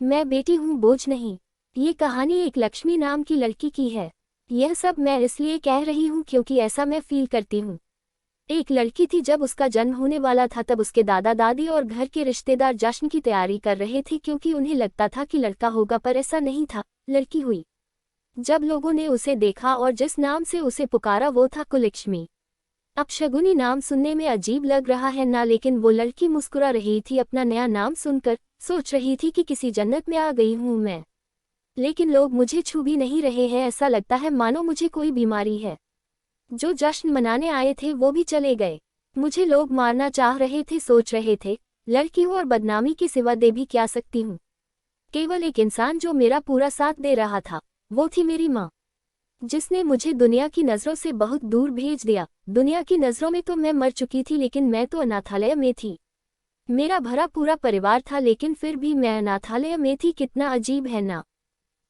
मैं बेटी हूँ, बोझ नहीं। ये कहानी एक लक्ष्मी नाम की लड़की की है। यह सब मैं इसलिए कह रही हूँ क्योंकि ऐसा मैं फील करती हूँ। एक लड़की थी, जब उसका जन्म होने वाला था तब उसके दादा दादी और घर के रिश्तेदार जश्न की तैयारी कर रहे थे क्योंकि उन्हें लगता था कि लड़का होगा, पर ऐसा नहीं था, लड़की हुई। जब लोगों ने उसे देखा और जिस नाम से उसे पुकारा वो था कुलक्ष्मी। अब शगुनी नाम सुनने में अजीब लग रहा है ना, लेकिन वो लड़की मुस्कुरा रही थी अपना नया नाम सुनकर, सोच रही थी कि किसी जन्नत में आ गई हूँ मैं। लेकिन लोग मुझे छू भी नहीं रहे हैं, ऐसा लगता है मानो मुझे कोई बीमारी है। जो जश्न मनाने आए थे वो भी चले गए। मुझे लोग मारना चाह रहे थे, सोच रहे थे लड़की हूँ और बदनामी के सिवा दे भी क्या सकती हूँ। केवल एक इंसान जो मेरा पूरा साथ दे रहा था, वो थी मेरी माँ, जिसने मुझे दुनिया की नज़रों से बहुत दूर भेज दिया। दुनिया की नज़रों में तो मैं मर चुकी थी, लेकिन मैं तो अनाथालय में थी। मेरा भरा पूरा परिवार था, लेकिन फिर भी मैं अनाथालय में थी। कितना अजीब है ना।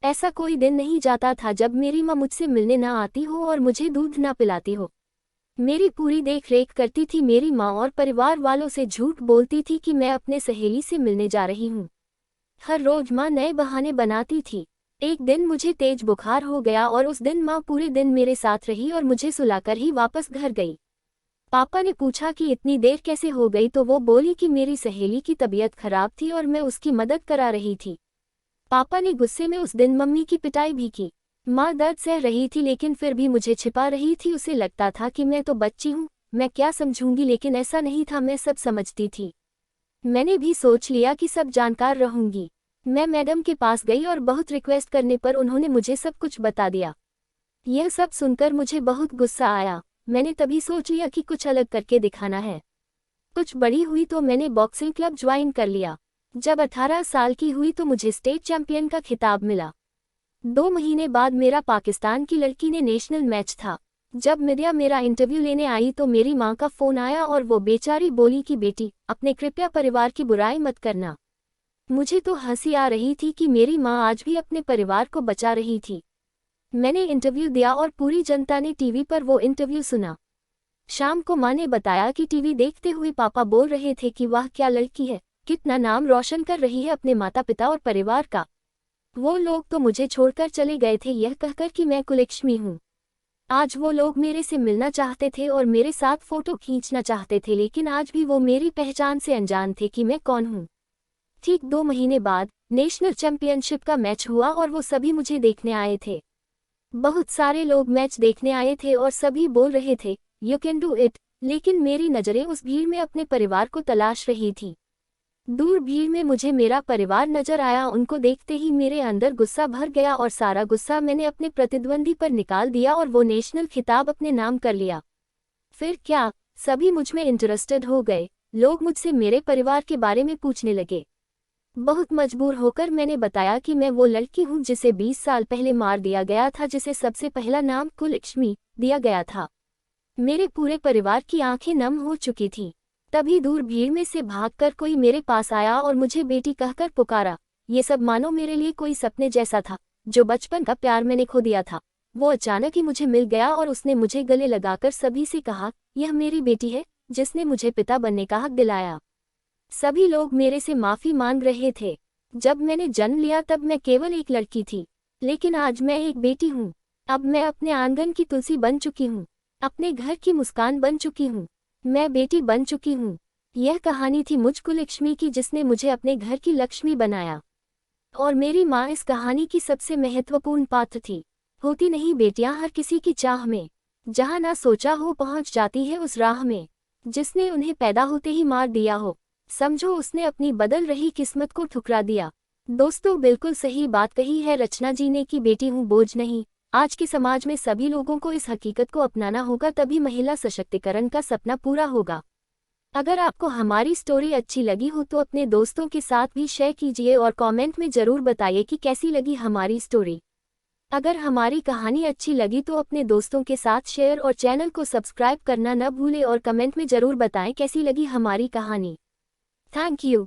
ऐसा कोई दिन नहीं जाता था जब मेरी माँ मुझसे मिलने ना आती हो और मुझे दूध ना पिलाती हो। मेरी पूरी देख रेख करती थी मेरी माँ, और परिवार वालों से झूठ बोलती थी कि मैं अपने सहेली से मिलने जा रही हूँ। हर रोज माँ नए बहाने बनाती थी। एक दिन मुझे तेज बुखार हो गया और उस दिन माँ पूरे दिन मेरे साथ रही और मुझे सुलाकर ही वापस घर गई। पापा ने पूछा कि इतनी देर कैसे हो गई, तो वो बोली कि मेरी सहेली की तबीयत खराब थी और मैं उसकी मदद करा रही थी। पापा ने गुस्से में उस दिन मम्मी की पिटाई भी की। माँ दर्द सह रही थी लेकिन फिर भी मुझे छिपा रही थी। उसे लगता था कि मैं तो बच्ची हूँ, मैं क्या समझूंगी, लेकिन ऐसा नहीं था, मैं सब समझती थी। मैंने भी सोच लिया कि सब जानकार रहूंगी। मैं मैडम के पास गई और बहुत रिक्वेस्ट करने पर उन्होंने मुझे सब कुछ बता दिया। यह सब सुनकर मुझे बहुत गुस्सा आया। मैंने तभी सोच लिया कि कुछ अलग करके दिखाना है। कुछ बड़ी हुई तो मैंने बॉक्सिंग क्लब ज्वाइन कर लिया। जब 18 साल की हुई तो मुझे स्टेट चैंपियन का खिताब मिला। 2 महीने बाद मेरा पाकिस्तान की लड़की ने नेशनल मैच था। जब मीडिया मेरा इंटरव्यू लेने आई तो मेरी माँ का फ़ोन आया और वो बेचारी बोली कि बेटी, अपने कृपया परिवार की बुराई मत करना। मुझे तो हंसी आ रही थी कि मेरी माँ आज भी अपने परिवार को बचा रही थी। मैंने इंटरव्यू दिया और पूरी जनता ने टीवी पर वो इंटरव्यू सुना। शाम को माँ ने बताया कि टीवी देखते हुए पापा बोल रहे थे कि वाह क्या लड़की है, कितना नाम रोशन कर रही है अपने माता पिता और परिवार का। वो लोग तो मुझे छोड़कर चले गए थे यह कहकर कि मैं कुलक्ष्मी हूँ। आज वो लोग मेरे से मिलना चाहते थे और मेरे साथ फोटो खींचना चाहते थे, लेकिन आज भी वो मेरी पहचान से अनजान थे कि मैं कौन हूँ। ठीक 2 महीने बाद नेशनल चैंपियनशिप का मैच हुआ और वो सभी मुझे देखने आए थे। बहुत सारे लोग मैच देखने आए थे और सभी बोल रहे थे यू कैन डू इट, लेकिन मेरी नज़रें उस भीड़ में अपने परिवार को तलाश रही थी। दूर भीड़ में मुझे मेरा परिवार नजर आया। उनको देखते ही मेरे अंदर गुस्सा भर गया और सारा गुस्सा मैंने अपने प्रतिद्वंदी पर निकाल दिया और वो नेशनल खिताब अपने नाम कर लिया। फिर क्या, सभी मुझ में इंटरेस्टेड हो गए। लोग मुझसे मेरे परिवार के बारे में पूछने लगे। बहुत मजबूर होकर मैंने बताया कि मैं वो लड़की हूँ जिसे 20 साल पहले मार दिया गया था, जिसे सबसे पहला नाम कुलक्ष्मी दिया गया था। मेरे पूरे परिवार की आंखें नम हो चुकी थीं। तभी दूर भीड़ में से भागकर कोई मेरे पास आया और मुझे बेटी कहकर पुकारा। ये सब मानो मेरे लिए कोई सपने जैसा था। जो बचपन का प्यार मैंने खो दिया था, वो अचानक ही मुझे मिल गया और उसने मुझे गले लगाकर सभी से कहा, यह मेरी बेटी है जिसने मुझे पिता बनने का हक दिलाया। सभी लोग मेरे से माफ़ी मांग रहे थे। जब मैंने जन्म लिया तब मैं केवल एक लड़की थी, लेकिन आज मैं एक बेटी हूँ। अब मैं अपने आंगन की तुलसी बन चुकी हूँ, अपने घर की मुस्कान बन चुकी हूँ। मैं बेटी बन चुकी हूँ। यह कहानी थी मुझ कुलक्ष्मी की, जिसने मुझे अपने घर की लक्ष्मी बनाया। और मेरी माँ इस कहानी की सबसे महत्वपूर्ण पात्र थी। होती नहीं बेटियां हर किसी की चाह में, जहाँ ना सोचा हो पहुँच जाती है उस राह में, जिसने उन्हें पैदा होते ही मार दिया हो। समझो उसने अपनी बदल रही किस्मत को ठुकरा दिया। दोस्तों, बिल्कुल सही बात कही है रचना जी ने कि बेटी हूँ बोझ नहीं। आज के समाज में सभी लोगों को इस हकीकत को अपनाना होगा, तभी महिला सशक्तिकरण का सपना पूरा होगा। अगर आपको हमारी स्टोरी अच्छी लगी हो तो अपने दोस्तों के साथ भी शेयर कीजिए और कमेंट में ज़रूर बताइए कि कैसी लगी हमारी स्टोरी। अगर हमारी कहानी अच्छी लगी तो अपने दोस्तों के साथ शेयर और चैनल को सब्सक्राइब करना न भूलें और कमेंट में ज़रूर बताएं कैसी लगी हमारी कहानी। Thank you.